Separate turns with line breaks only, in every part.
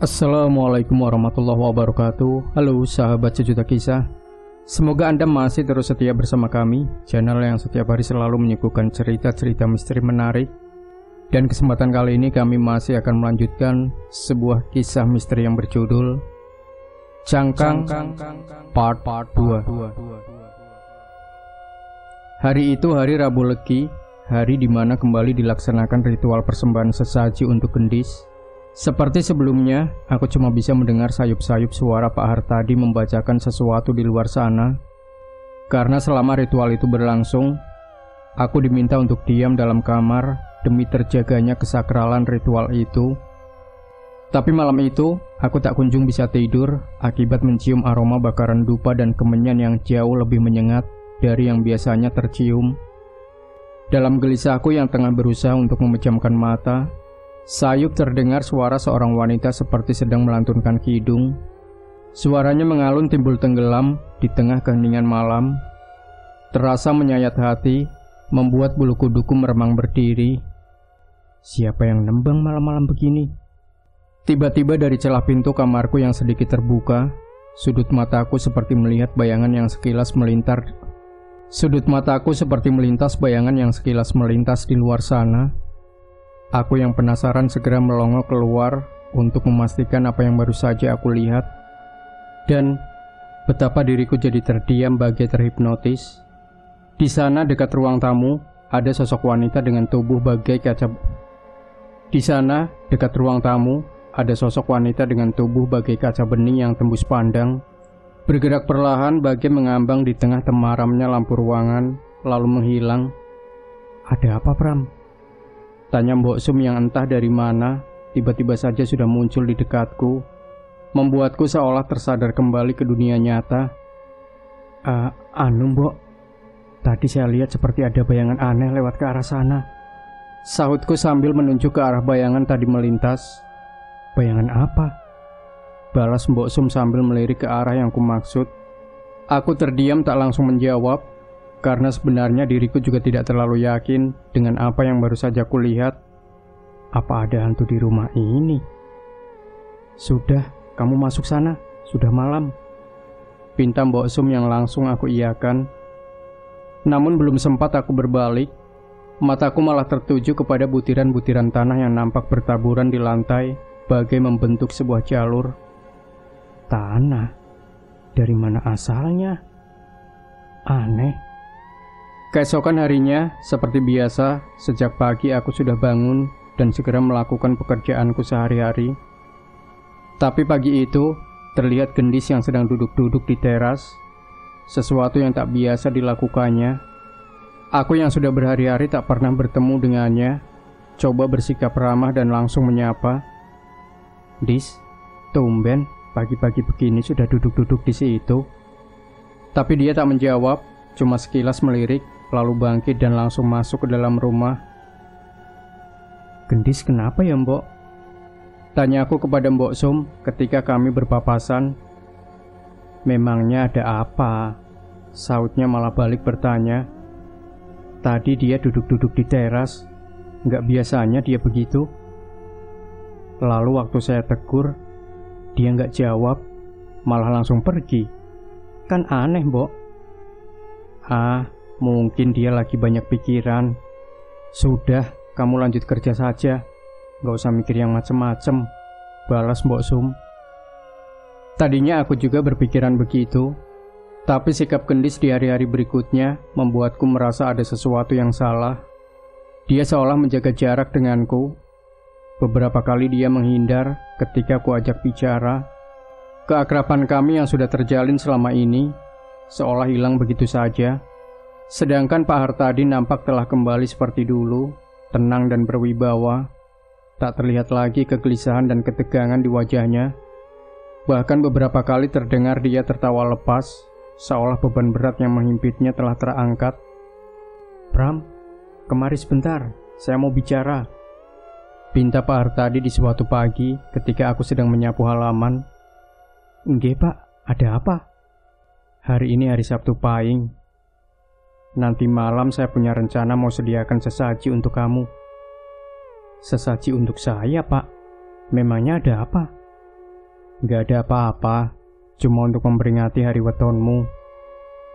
Assalamualaikum warahmatullahi wabarakatuh. Halo sahabat sejuta kisah. Semoga Anda masih terus setia bersama kami, channel yang setiap hari selalu menyuguhkan cerita-cerita misteri menarik. Dan kesempatan kali ini kami masih akan melanjutkan sebuah kisah misteri yang berjudul Cangkang Part 2. Hari itu hari Rabu Legi, hari dimana kembali dilaksanakan ritual persembahan sesaji untuk gendis. Seperti sebelumnya, aku cuma bisa mendengar sayup-sayup suara Pak Hartadi membacakan sesuatu di luar sana. Karena selama ritual itu berlangsung, aku diminta untuk diam dalam kamar demi terjaganya kesakralan ritual itu. Tapi malam itu, aku tak kunjung bisa tidur akibat mencium aroma bakaran dupa dan kemenyan yang jauh lebih menyengat dari yang biasanya tercium. Dalam gelisahku yang tengah berusaha untuk memejamkan mata, sayup terdengar suara seorang wanita seperti sedang melantunkan kidung. Suaranya mengalun timbul tenggelam di tengah keheningan malam. Terasa menyayat hati, membuat bulu kuduku meremang berdiri. Siapa yang nembang malam-malam begini? Tiba-tiba dari celah pintu kamarku yang sedikit terbuka, sudut mataku seperti melihat bayangan yang sekilas melintas. Sudut mataku seperti melintas bayangan yang sekilas melintas di luar sana. Aku yang penasaran segera melongo keluar untuk memastikan apa yang baru saja aku lihat. Dan betapa diriku jadi terdiam bagai terhipnotis. Di sana dekat ruang tamu ada sosok wanita dengan tubuh bagai kaca. Di sana dekat ruang tamu ada sosok wanita dengan tubuh bagai kaca bening yang tembus pandang, bergerak perlahan bagai mengambang di tengah temaramnya lampu ruangan, lalu menghilang. Ada apa, Pram? Tanya Mbok Sum yang entah dari mana tiba-tiba saja sudah muncul di dekatku, membuatku seolah tersadar kembali ke dunia nyata. Mbok, tadi saya lihat seperti ada bayangan aneh lewat ke arah sana, sahutku sambil menunjuk ke arah bayangan tadi melintas. Bayangan apa? Balas Mbok Sum sambil melirik ke arah yang kumaksud. Aku terdiam tak langsung menjawab, karena sebenarnya diriku juga tidak terlalu yakin dengan apa yang baru saja kulihat. Apa ada hantu di rumah ini? Sudah, kamu masuk sana, sudah malam, pinta Mbok Sum yang langsung aku iyakan. Namun belum sempat aku berbalik, mataku malah tertuju kepada butiran-butiran tanah yang nampak bertaburan di lantai bagai membentuk sebuah jalur. Tanah? Dari mana asalnya? Aneh. Keesokan harinya, seperti biasa, sejak pagi aku sudah bangun dan segera melakukan pekerjaanku sehari-hari. Tapi pagi itu, terlihat gendis yang sedang duduk-duduk di teras, sesuatu yang tak biasa dilakukannya. Aku yang sudah berhari-hari tak pernah bertemu dengannya, coba bersikap ramah dan langsung menyapa. Dis, tumben, pagi-pagi begini sudah duduk-duduk di situ. Tapi dia tak menjawab, cuma sekilas melirik, lalu bangkit dan langsung masuk ke dalam rumah. Gendis kenapa ya, Mbok? Tanya aku kepada Mbok Sum ketika kami berpapasan. Memangnya ada apa? Sautnya malah balik bertanya. Tadi dia duduk-duduk di teras, nggak biasanya dia begitu. Lalu waktu saya tegur, dia nggak jawab, malah langsung pergi. Kan aneh, Mbok. Mungkin dia lagi banyak pikiran. Sudah, kamu lanjut kerja saja, gak usah mikir yang macem-macem, balas Mbok Sum. Tadinya aku juga berpikiran begitu, tapi sikap gendis di hari-hari berikutnya membuatku merasa ada sesuatu yang salah. Dia seolah menjaga jarak denganku. Beberapa kali dia menghindar ketika aku ajak bicara. Keakraban kami yang sudah terjalin selama ini seolah hilang begitu saja. Sedangkan Pak Hartadi nampak telah kembali seperti dulu, tenang dan berwibawa. Tak terlihat lagi kegelisahan dan ketegangan di wajahnya. Bahkan beberapa kali terdengar dia tertawa lepas, seolah beban berat yang menghimpitnya telah terangkat. Pram, kemari sebentar, saya mau bicara, pinta Pak Hartadi di suatu pagi ketika aku sedang menyapu halaman. Nggih Pak, ada apa? Hari ini hari Sabtu Pahing. Nanti malam saya punya rencana mau sediakan sesaji untuk kamu. Sesaji untuk saya, Pak? Memangnya ada apa? Gak ada apa-apa, cuma untuk memperingati hari wetonmu.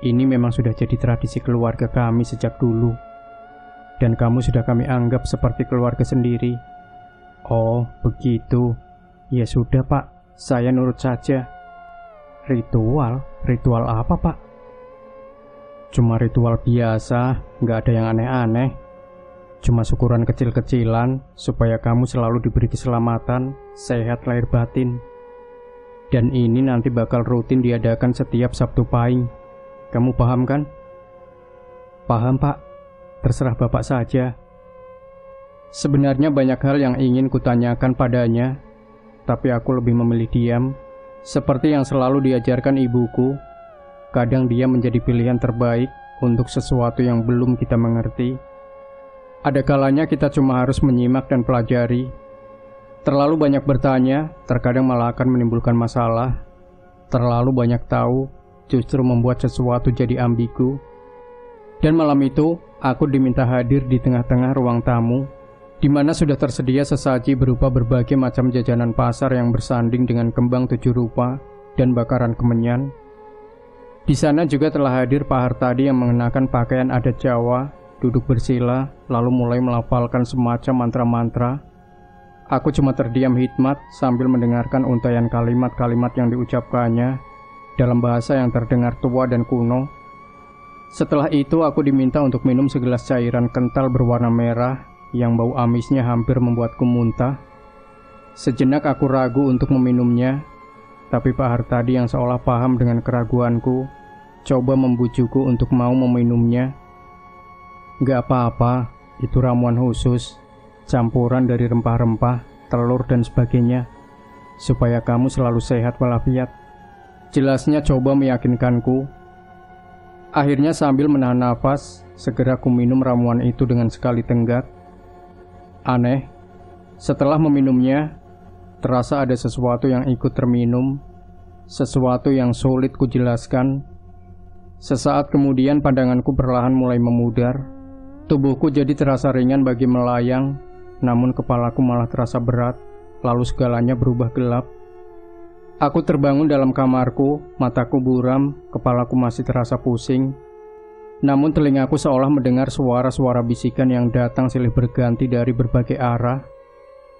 Ini memang sudah jadi tradisi keluarga kami sejak dulu. Dan kamu sudah kami anggap seperti keluarga sendiri. Oh, begitu. Ya sudah, Pak. Saya nurut saja. Ritual? Ritual apa, Pak? Cuma ritual biasa, gak ada yang aneh-aneh. Cuma syukuran kecil-kecilan supaya kamu selalu diberi keselamatan, sehat lahir batin. Dan ini nanti bakal rutin diadakan setiap Sabtu Pahing. Kamu paham kan? Paham, Pak. Terserah Bapak saja. Sebenarnya banyak hal yang ingin kutanyakan padanya, tapi aku lebih memilih diam. Seperti yang selalu diajarkan ibuku, kadang dia menjadi pilihan terbaik untuk sesuatu yang belum kita mengerti. Ada kalanya kita cuma harus menyimak dan pelajari. Terlalu banyak bertanya, terkadang malah akan menimbulkan masalah. Terlalu banyak tahu, justru membuat sesuatu jadi ambigu. Dan malam itu, aku diminta hadir di tengah-tengah ruang tamu, di mana sudah tersedia sesaji berupa berbagai macam jajanan pasar yang bersanding dengan kembang 7 rupa dan bakaran kemenyan. Di sana juga telah hadir Pak Hartadi yang mengenakan pakaian adat Jawa, duduk bersila, lalu mulai melafalkan semacam mantra-mantra. Aku cuma terdiam hikmat sambil mendengarkan untaian kalimat-kalimat yang diucapkannya dalam bahasa yang terdengar tua dan kuno. Setelah itu aku diminta untuk minum segelas cairan kental berwarna merah yang bau amisnya hampir membuatku muntah. Sejenak aku ragu untuk meminumnya, tapi Pak Hartadi yang seolah paham dengan keraguanku coba membujukku untuk mau meminumnya. Gak apa-apa, itu ramuan khusus, campuran dari rempah-rempah, telur dan sebagainya, supaya kamu selalu sehat walafiat. Jelasnya coba meyakinkanku. Akhirnya sambil menahan nafas, segera ku minum ramuan itu dengan sekali tenggat. Aneh, setelah meminumnya, terasa ada sesuatu yang ikut terminum, sesuatu yang sulit ku jelaskan. Sesaat kemudian pandanganku perlahan mulai memudar. Tubuhku jadi terasa ringan bagi melayang, namun kepalaku malah terasa berat, lalu segalanya berubah gelap. Aku terbangun dalam kamarku, mataku buram, kepalaku masih terasa pusing. Namun telingaku seolah mendengar suara-suara bisikan yang datang silih berganti dari berbagai arah.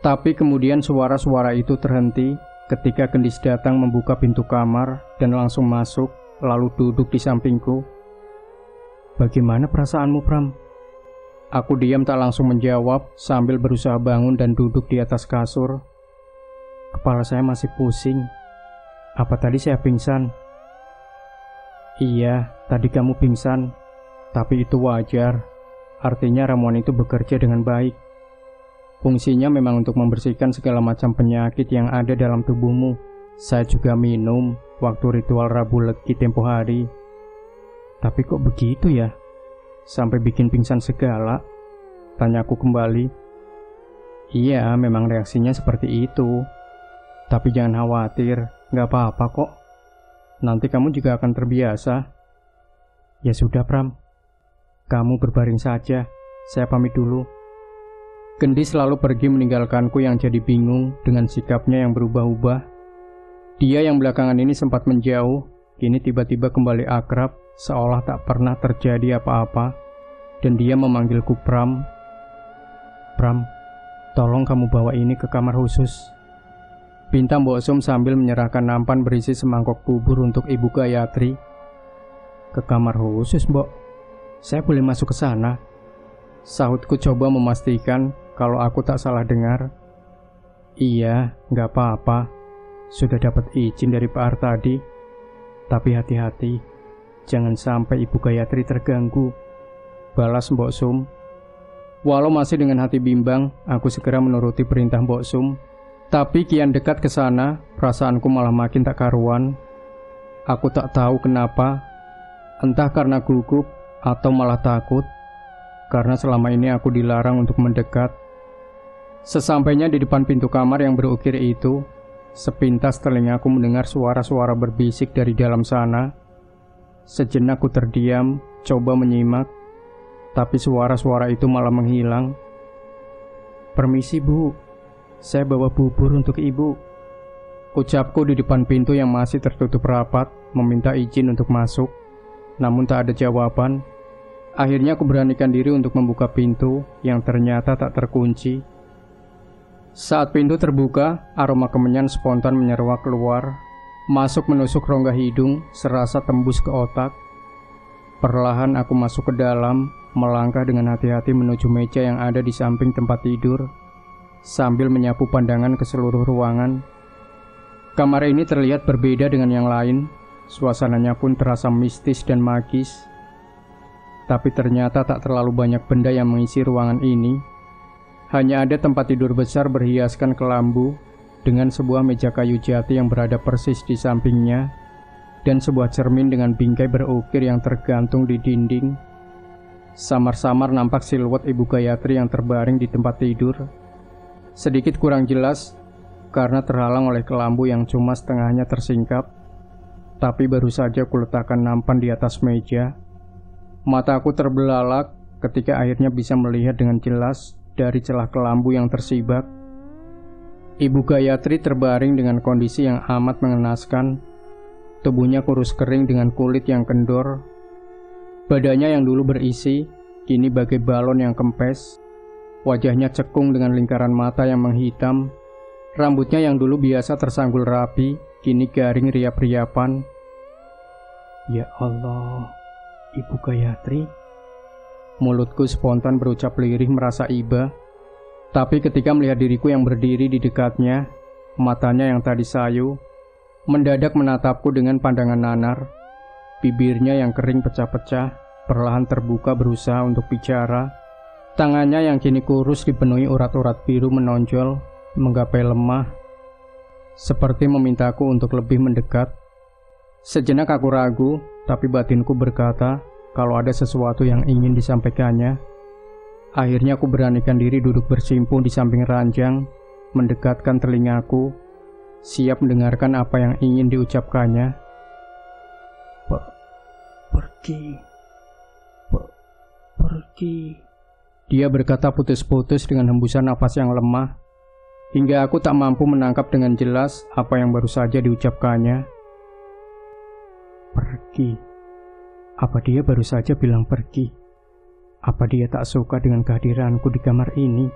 Tapi kemudian suara-suara itu terhenti ketika Gendis datang membuka pintu kamar dan langsung masuk, lalu duduk di sampingku. Bagaimana perasaanmu, Pram? Aku diam tak langsung menjawab sambil berusaha bangun dan duduk di atas kasur. Kepala saya masih pusing. Apa tadi saya pingsan? Iya, tadi kamu pingsan. Tapi itu wajar. Artinya ramuan itu bekerja dengan baik. Fungsinya memang untuk membersihkan segala macam penyakit yang ada dalam tubuhmu. Saya juga minum waktu ritual Rabu Legi tempo hari. Tapi kok begitu ya? Sampai bikin pingsan segala? Tanyaku kembali. Iya, memang reaksinya seperti itu. Tapi jangan khawatir, gak apa-apa kok. Nanti kamu juga akan terbiasa. Ya sudah, Pram. Kamu berbaring saja, saya pamit dulu. Gendis selalu pergi meninggalkanku yang jadi bingung dengan sikapnya yang berubah-ubah. Dia yang belakangan ini sempat menjauh, kini tiba-tiba kembali akrab, seolah tak pernah terjadi apa-apa. Dan dia memanggilku Pram. Pram, tolong kamu bawa ini ke kamar khusus. Pinta Mbok Sum sambil menyerahkan nampan berisi semangkok bubur untuk Ibu Gayatri. Ke kamar khusus, Mbok? Saya boleh masuk ke sana? Sahutku coba memastikan kalau aku tak salah dengar. Iya, gak apa-apa. Sudah dapat izin dari Pak Hartadi. Tapi hati-hati, jangan sampai Ibu Gayatri terganggu, balas Mbok Sum. Walau masih dengan hati bimbang, aku segera menuruti perintah Mbok Sum. Tapi kian dekat ke sana, perasaanku malah makin tak karuan. Aku tak tahu kenapa, entah karena gugup atau malah takut, karena selama ini aku dilarang untuk mendekat. Sesampainya di depan pintu kamar yang berukir itu, sepintas telingaku mendengar suara-suara berbisik dari dalam sana. Sejenak ku terdiam, coba menyimak, tapi suara-suara itu malah menghilang. Permisi, Bu. Saya bawa bubur untuk Ibu. Ucapku di depan pintu yang masih tertutup rapat, meminta izin untuk masuk. Namun tak ada jawaban. Akhirnya aku beranikan diri untuk membuka pintu yang ternyata tak terkunci. Saat pintu terbuka, aroma kemenyan spontan menyeruak keluar, masuk menusuk rongga hidung, serasa tembus ke otak. Perlahan aku masuk ke dalam, melangkah dengan hati-hati menuju meja yang ada di samping tempat tidur, sambil menyapu pandangan ke seluruh ruangan. Kamar ini terlihat berbeda dengan yang lain, suasananya pun terasa mistis dan magis. Tapi ternyata tak terlalu banyak benda yang mengisi ruangan ini. Hanya ada tempat tidur besar berhiaskan kelambu, dengan sebuah meja kayu jati yang berada persis di sampingnya, dan sebuah cermin dengan bingkai berukir yang tergantung di dinding. Samar-samar nampak siluet Ibu Gayatri yang terbaring di tempat tidur. Sedikit kurang jelas, karena terhalang oleh kelambu yang cuma setengahnya tersingkap. Tapi baru saja kuletakkan nampan di atas meja, mataku terbelalak ketika akhirnya bisa melihat dengan jelas dari celah kelambu yang tersibak. Ibu Gayatri terbaring dengan kondisi yang amat mengenaskan. Tubuhnya kurus kering dengan kulit yang kendor. Badannya yang dulu berisi, kini bagai balon yang kempes. Wajahnya cekung dengan lingkaran mata yang menghitam. Rambutnya yang dulu biasa tersanggul rapi, kini garing riap-riapan. Ya Allah, Ibu Gayatri. Mulutku spontan berucap lirih merasa iba. Tapi ketika melihat diriku yang berdiri di dekatnya, matanya yang tadi sayu, mendadak menatapku dengan pandangan nanar. Bibirnya yang kering pecah-pecah, perlahan terbuka berusaha untuk bicara. Tangannya yang kini kurus dipenuhi urat-urat biru menonjol, menggapai lemah, seperti memintaku untuk lebih mendekat. Sejenak aku ragu, tapi batinku berkata kalau ada sesuatu yang ingin disampaikannya. Akhirnya aku beranikan diri duduk bersimpuh di samping ranjang, mendekatkan telingaku, siap mendengarkan apa yang ingin diucapkannya. Pergi. Dia berkata putus-putus dengan hembusan napas yang lemah, hingga aku tak mampu menangkap dengan jelas apa yang baru saja diucapkannya. Pergi. Apa dia baru saja bilang pergi? Apa dia tak suka dengan kehadiranku di kamar ini?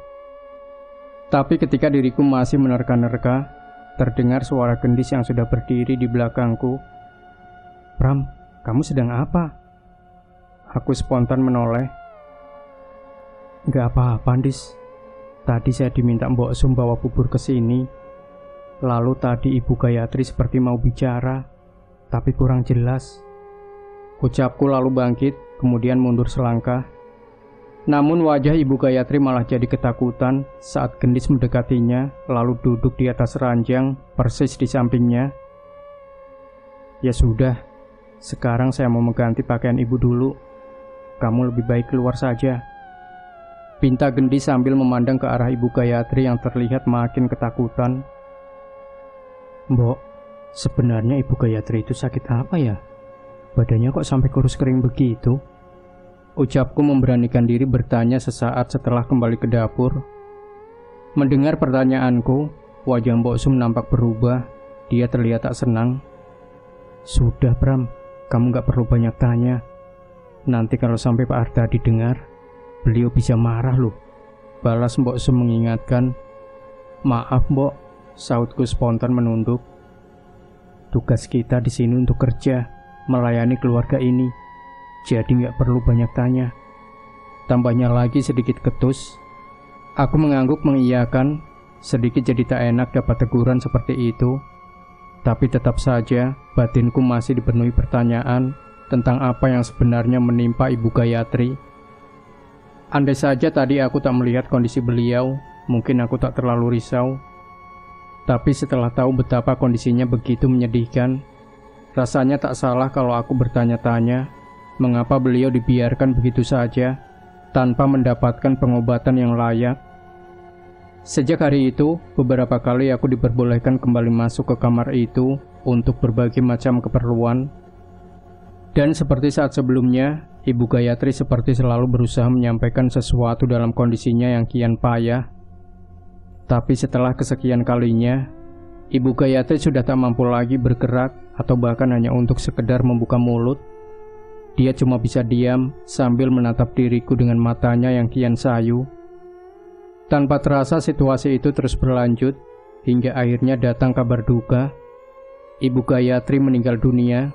Tapi ketika diriku masih menerka-nerka, terdengar suara gendis yang sudah berdiri di belakangku. Pram, kamu sedang apa? Aku spontan menoleh. Gak apa-apa, Dis. Tadi saya diminta Mbok Sum bawa bubur ke sini. Lalu tadi Ibu Gayatri seperti mau bicara, tapi kurang jelas. Ucapku lalu bangkit, kemudian mundur selangkah. Namun wajah Ibu Gayatri malah jadi ketakutan saat gendis mendekatinya, lalu duduk di atas ranjang, persis di sampingnya. Ya sudah, sekarang saya mau mengganti pakaian ibu dulu. Kamu lebih baik keluar saja, pinta gendis sambil memandang ke arah Ibu Gayatri yang terlihat makin ketakutan. Mbok, sebenarnya Ibu Gayatri itu sakit apa ya? Badannya kok sampai kurus kering begitu? Ucapku memberanikan diri bertanya sesaat setelah kembali ke dapur. Mendengar pertanyaanku, wajah Mbok Sum nampak berubah. Dia terlihat tak senang. Sudah Pram, kamu gak perlu banyak tanya. Nanti kalau sampai Pak Artadi dengar, beliau bisa marah loh. Balas Mbok Sum mengingatkan. Maaf Mbok, sautku spontan menunduk. Tugas kita di sini untuk kerja, melayani keluarga ini. Jadi nggak perlu banyak tanya. Tambahnya lagi sedikit ketus. Aku mengangguk mengiyakan. Sedikit jadi tak enak dapat teguran seperti itu. Tapi tetap saja batinku masih dipenuhi pertanyaan tentang apa yang sebenarnya menimpa Ibu Gayatri. Andai saja tadi aku tak melihat kondisi beliau, mungkin aku tak terlalu risau. Tapi setelah tahu betapa kondisinya begitu menyedihkan, rasanya tak salah kalau aku bertanya-tanya mengapa beliau dibiarkan begitu saja tanpa mendapatkan pengobatan yang layak. Sejak hari itu, beberapa kali aku diperbolehkan kembali masuk ke kamar itu untuk berbagai macam keperluan. Dan seperti saat sebelumnya, Ibu Gayatri seperti selalu berusaha menyampaikan sesuatu dalam kondisinya yang kian payah. Tapi setelah kesekian kalinya, Ibu Gayatri sudah tak mampu lagi bergerak atau bahkan hanya untuk sekedar membuka mulut. Dia cuma bisa diam sambil menatap diriku dengan matanya yang kian sayu. Tanpa terasa situasi itu terus berlanjut hingga akhirnya datang kabar duka. Ibu Gayatri meninggal dunia.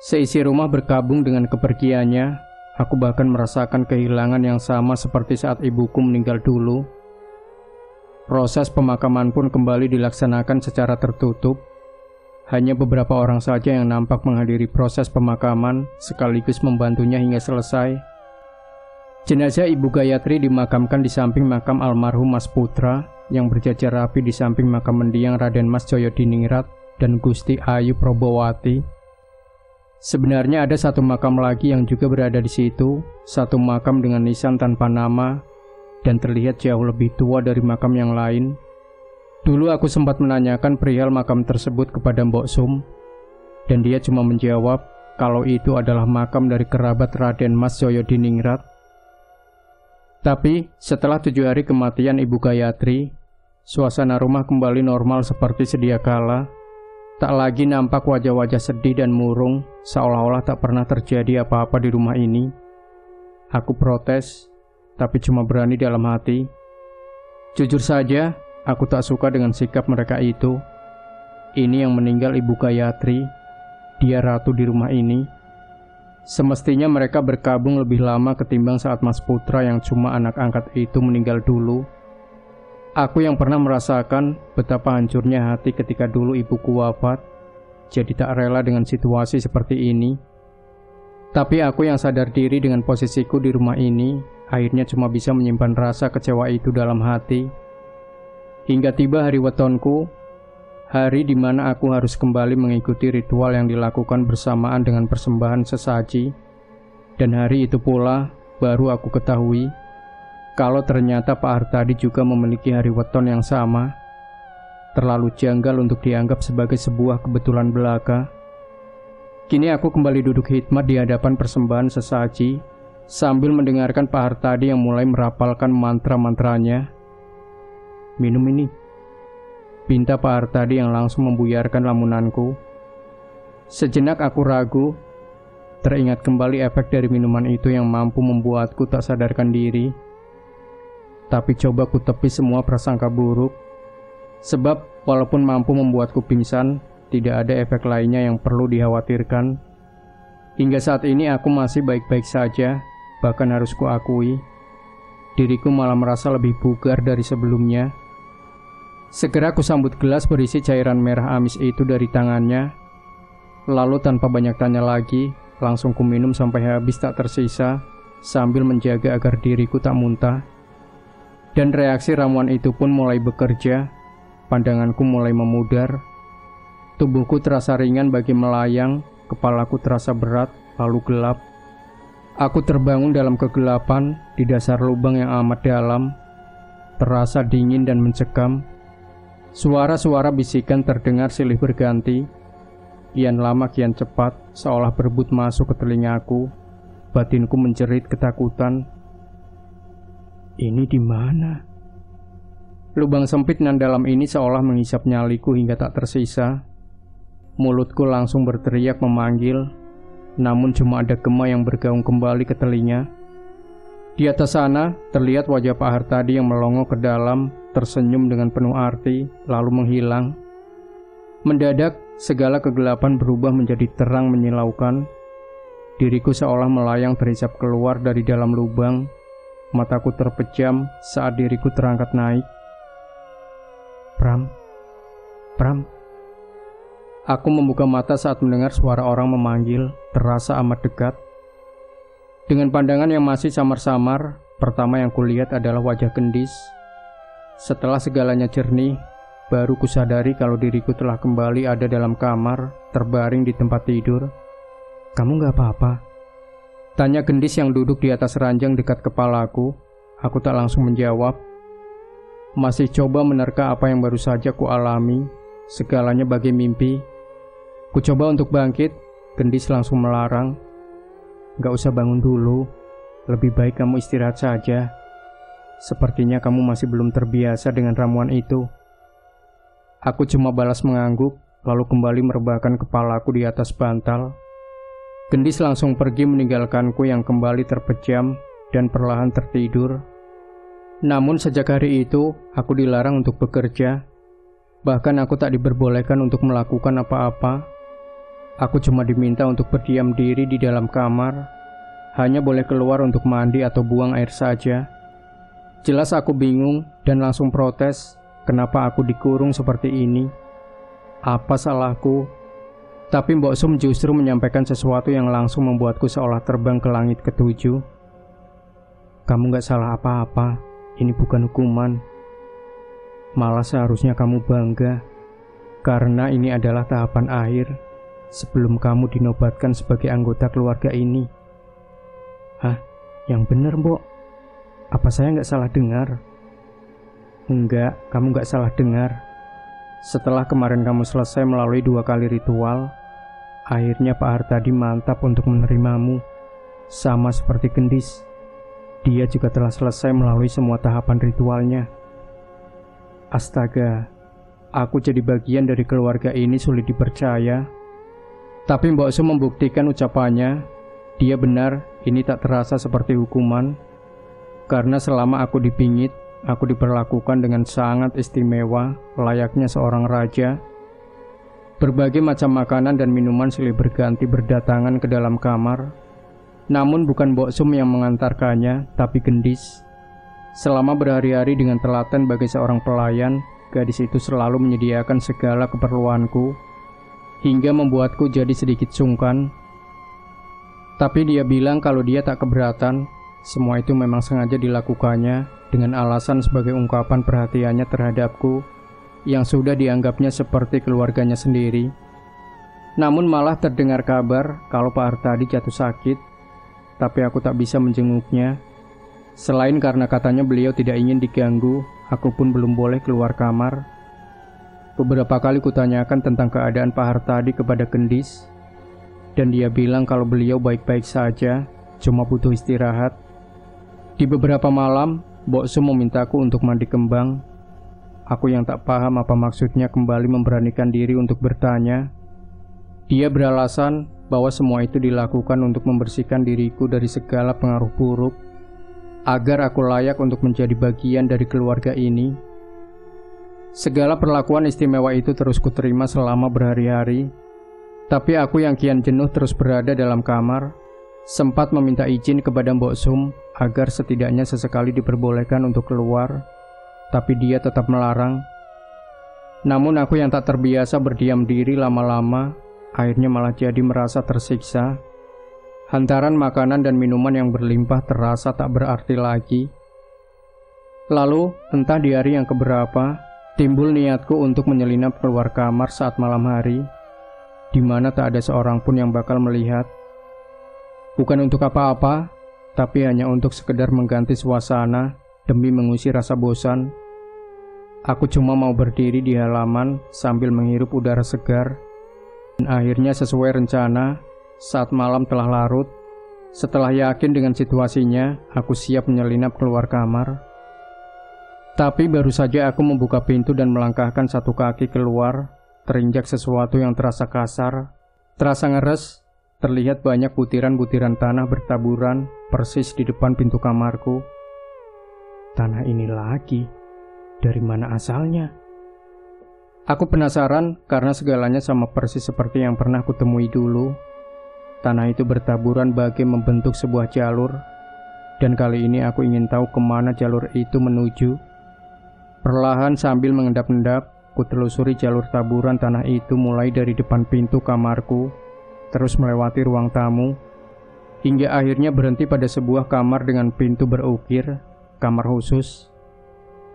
Seisi rumah berkabung dengan kepergiannya. Aku bahkan merasakan kehilangan yang sama seperti saat ibuku meninggal dulu. Proses pemakaman pun kembali dilaksanakan secara tertutup. Hanya beberapa orang saja yang nampak menghadiri proses pemakaman sekaligus membantunya hingga selesai. Jenazah Ibu Gayatri dimakamkan di samping makam almarhum Mas Putra yang berjajar rapi di samping makam mendiang Raden Mas Joyodiningrat dan Gusti Ayu Probowati. Sebenarnya ada satu makam lagi yang juga berada di situ, satu makam dengan nisan tanpa nama dan terlihat jauh lebih tua dari makam yang lain. Dulu aku sempat menanyakan perihal makam tersebut kepada Mbok Sum, dan dia cuma menjawab kalau itu adalah makam dari kerabat Raden Mas Joyodiningrat. Tapi setelah 7 hari kematian Ibu Gayatri, suasana rumah kembali normal seperti sedia kala. Tak lagi nampak wajah-wajah sedih dan murung, seolah-olah tak pernah terjadi apa-apa di rumah ini. Aku protes, tapi cuma berani dalam hati. Jujur saja, aku tak suka dengan sikap mereka itu. Ini yang meninggal Ibu Gayatri, dia ratu di rumah ini. Semestinya mereka berkabung lebih lama ketimbang saat Mas Putra yang cuma anak angkat itu meninggal dulu. Aku yang pernah merasakan betapa hancurnya hati ketika dulu ibuku wafat, jadi tak rela dengan situasi seperti ini. Tapi aku yang sadar diri dengan posisiku di rumah ini, akhirnya cuma bisa menyimpan rasa kecewa itu dalam hati. Hingga tiba hari wetonku, hari di mana aku harus kembali mengikuti ritual yang dilakukan bersamaan dengan persembahan sesaji. Dan hari itu pula baru aku ketahui kalau ternyata Pak Hartadi juga memiliki hari weton yang sama. Terlalu janggal untuk dianggap sebagai sebuah kebetulan belaka. Kini aku kembali duduk khidmat di hadapan persembahan sesaji sambil mendengarkan Pak Hartadi yang mulai merapalkan mantra-mantranya. Minum ini, pinta Pak Hartadi yang langsung membuyarkan lamunanku. Sejenak aku ragu, teringat kembali efek dari minuman itu yang mampu membuatku tak sadarkan diri. Tapi coba ku tepis semua prasangka buruk, sebab walaupun mampu membuatku pingsan, tidak ada efek lainnya yang perlu dikhawatirkan. Hingga saat ini aku masih baik-baik saja, bahkan harus kuakui, diriku malah merasa lebih bugar dari sebelumnya. Segera ku sambut gelas berisi cairan merah amis itu dari tangannya. Lalu tanpa banyak tanya lagi, langsung ku minum sampai habis tak tersisa, sambil menjaga agar diriku tak muntah. Dan reaksi ramuan itu pun mulai bekerja. Pandanganku mulai memudar. Tubuhku terasa ringan bagi melayang, kepalaku terasa berat, lalu gelap. Aku terbangun dalam kegelapan di dasar lubang yang amat dalam. Terasa dingin dan mencekam. Suara-suara bisikan terdengar silih berganti. Kian lama kian cepat, seolah berebut masuk ke telingaku. Batinku menjerit ketakutan. Ini di mana? Lubang sempit nan dalam ini seolah menghisap nyaliku hingga tak tersisa. Mulutku langsung berteriak memanggil, namun cuma ada gema yang bergaung kembali ke telinga. Di atas sana terlihat wajah Pak Hartadi yang melongo ke dalam, tersenyum dengan penuh arti, lalu menghilang. Mendadak segala kegelapan berubah menjadi terang menyilaukan. Diriku seolah melayang terhisap keluar dari dalam lubang. Mataku terpejam saat diriku terangkat naik. Pram, Pram. Aku membuka mata saat mendengar suara orang memanggil, terasa amat dekat. Dengan pandangan yang masih samar-samar, pertama yang kulihat adalah wajah Gendis. Setelah segalanya jernih, baru kusadari kalau diriku telah kembali ada dalam kamar, terbaring di tempat tidur. Kamu gak apa-apa? Tanya Gendis yang duduk di atas ranjang dekat kepalaku. Aku tak langsung menjawab. Masih coba menerka apa yang baru saja ku alami. Segalanya bagai mimpi. Ku coba untuk bangkit. Gendis langsung melarang. Gak usah bangun dulu. Lebih baik kamu istirahat saja. Sepertinya kamu masih belum terbiasa dengan ramuan itu. Aku cuma balas mengangguk, lalu kembali merebahkan kepalaku di atas bantal. Gendis langsung pergi meninggalkanku yang kembali terpejam dan perlahan tertidur. Namun sejak hari itu, aku dilarang untuk bekerja. Bahkan aku tak diperbolehkan untuk melakukan apa-apa. Aku cuma diminta untuk berdiam diri di dalam kamar. Hanya boleh keluar untuk mandi atau buang air saja. Jelas aku bingung dan langsung protes. Kenapa aku dikurung seperti ini? Apa salahku? Tapi Mbok Sum justru menyampaikan sesuatu yang langsung membuatku seolah terbang ke langit ketujuh. Kamu gak salah apa-apa. Ini bukan hukuman. Malah seharusnya kamu bangga. Karena ini adalah tahapan akhir sebelum kamu dinobatkan sebagai anggota keluarga ini. Hah? Yang bener, Mbok? Apa saya gak salah dengar? Enggak, kamu gak salah dengar. Setelah kemarin kamu selesai melalui 2 kali ritual, akhirnya Pak Hartadi mantap untuk menerimamu. Sama seperti Gendis, dia juga telah selesai melalui semua tahapan ritualnya. Astaga, aku jadi bagian dari keluarga ini sulit dipercaya. Tapi Mbok Sum membuktikan ucapannya. Dia benar, ini tak terasa seperti hukuman. Karena selama aku dipingit, aku diperlakukan dengan sangat istimewa, layaknya seorang raja. Berbagai macam makanan dan minuman silih berganti berdatangan ke dalam kamar. Namun bukan Mbok Sum yang mengantarkannya, tapi Gendis. Selama berhari-hari dengan telaten bagi seorang pelayan, gadis itu selalu menyediakan segala keperluanku, hingga membuatku jadi sedikit sungkan. Tapi dia bilang kalau dia tak keberatan. Semua itu memang sengaja dilakukannya dengan alasan sebagai ungkapan perhatiannya terhadapku yang sudah dianggapnya seperti keluarganya sendiri. Namun malah terdengar kabar kalau Pak Hartadi jatuh sakit, tapi aku tak bisa menjenguknya. Selain karena katanya beliau tidak ingin diganggu, aku pun belum boleh keluar kamar. Beberapa kali kutanyakan tentang keadaan Pak Hartadi kepada Gendis, dan dia bilang kalau beliau baik-baik saja, cuma butuh istirahat. Di beberapa malam, Mbok Sum memintaku untuk mandi kembang. Aku yang tak paham apa maksudnya kembali memberanikan diri untuk bertanya. Dia beralasan bahwa semua itu dilakukan untuk membersihkan diriku dari segala pengaruh buruk, agar aku layak untuk menjadi bagian dari keluarga ini. Segala perlakuan istimewa itu terus kuterima selama berhari-hari. Tapi aku yang kian jenuh terus berada dalam kamar, sempat meminta izin kepada Mbok Sum agar setidaknya sesekali diperbolehkan untuk keluar, tapi dia tetap melarang. Namun aku yang tak terbiasa berdiam diri lama-lama, akhirnya malah jadi merasa tersiksa. Hantaran makanan dan minuman yang berlimpah terasa tak berarti lagi. Lalu, entah di hari yang keberapa, timbul niatku untuk menyelinap keluar kamar saat malam hari, di mana tak ada seorang pun yang bakal melihat. Bukan untuk apa-apa, tapi hanya untuk sekedar mengganti suasana demi mengusir rasa bosan. Aku cuma mau berdiri di halaman sambil menghirup udara segar. Dan akhirnya sesuai rencana, saat malam telah larut, setelah yakin dengan situasinya, aku siap menyelinap keluar kamar. Tapi baru saja aku membuka pintu dan melangkahkan satu kaki keluar, terinjak sesuatu yang terasa kasar, terasa ngeres. Terlihat banyak butiran-butiran tanah bertaburan persis di depan pintu kamarku. Tanah ini lagi. Dari mana asalnya? Aku penasaran karena segalanya sama persis seperti yang pernah kutemui dulu. Tanah itu bertaburan bagai membentuk sebuah jalur. Dan kali ini aku ingin tahu kemana jalur itu menuju. Perlahan sambil mengendap-endap, kutelusuri jalur taburan tanah itu mulai dari depan pintu kamarku, terus melewati ruang tamu, hingga akhirnya berhenti pada sebuah kamar dengan pintu berukir, kamar khusus.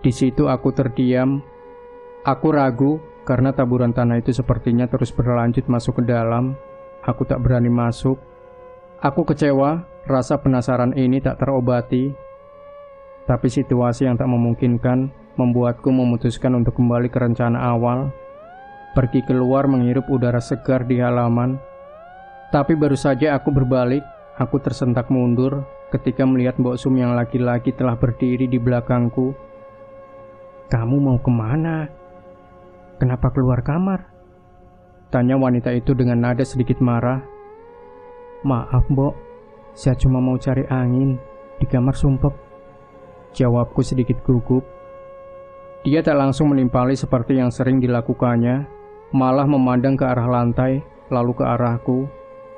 Di situ aku terdiam. Aku ragu karena taburan tanah itu sepertinya terus berlanjut masuk ke dalam. Aku tak berani masuk. Aku kecewa, rasa penasaran ini tak terobati. Tapi situasi yang tak memungkinkan membuatku memutuskan untuk kembali ke rencana awal, pergi keluar menghirup udara segar di halaman. Tapi baru saja aku berbalik, aku tersentak mundur ketika melihat Mbok Sum yang laki-laki telah berdiri di belakangku. Kamu mau kemana? Kenapa keluar kamar? Tanya wanita itu dengan nada sedikit marah. Maaf, Mbok. Saya cuma mau cari angin. Di kamar sumpek. Jawabku sedikit gugup. Dia tak langsung menimpali seperti yang sering dilakukannya, malah memandang ke arah lantai, lalu ke arahku,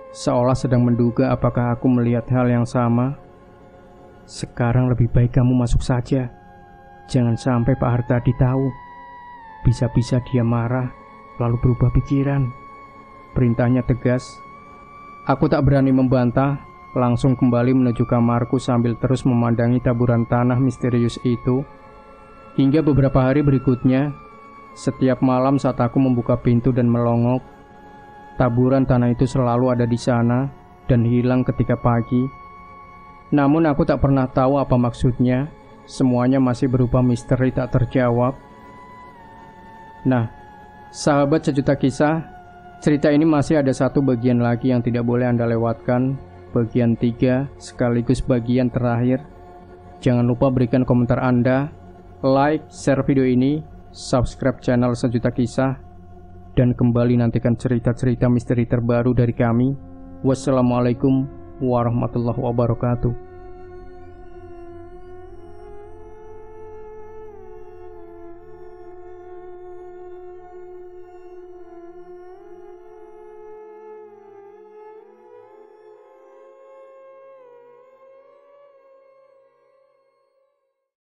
seolah sedang menduga apakah aku melihat hal yang sama. Sekarang lebih baik kamu masuk saja. Jangan sampai Pak Hartadi tahu. Bisa-bisa dia marah, lalu berubah pikiran. Perintahnya tegas. Aku tak berani membantah, langsung kembali menuju kamarku sambil terus memandangi taburan tanah misterius itu. Hingga beberapa hari berikutnya, setiap malam saat aku membuka pintu dan melongok, taburan tanah itu selalu ada di sana dan hilang ketika pagi. Namun aku tak pernah tahu apa maksudnya. Semuanya masih berupa misteri tak terjawab. Nah, sahabat sejuta kisah, cerita ini masih ada satu bagian lagi yang tidak boleh Anda lewatkan. Bagian 3 sekaligus bagian terakhir. Jangan lupa berikan komentar Anda, like, share video ini, subscribe channel Sejuta Kisah, dan kembali nantikan cerita-cerita misteri terbaru dari kami. Wassalamualaikum warahmatullahi wabarakatuh.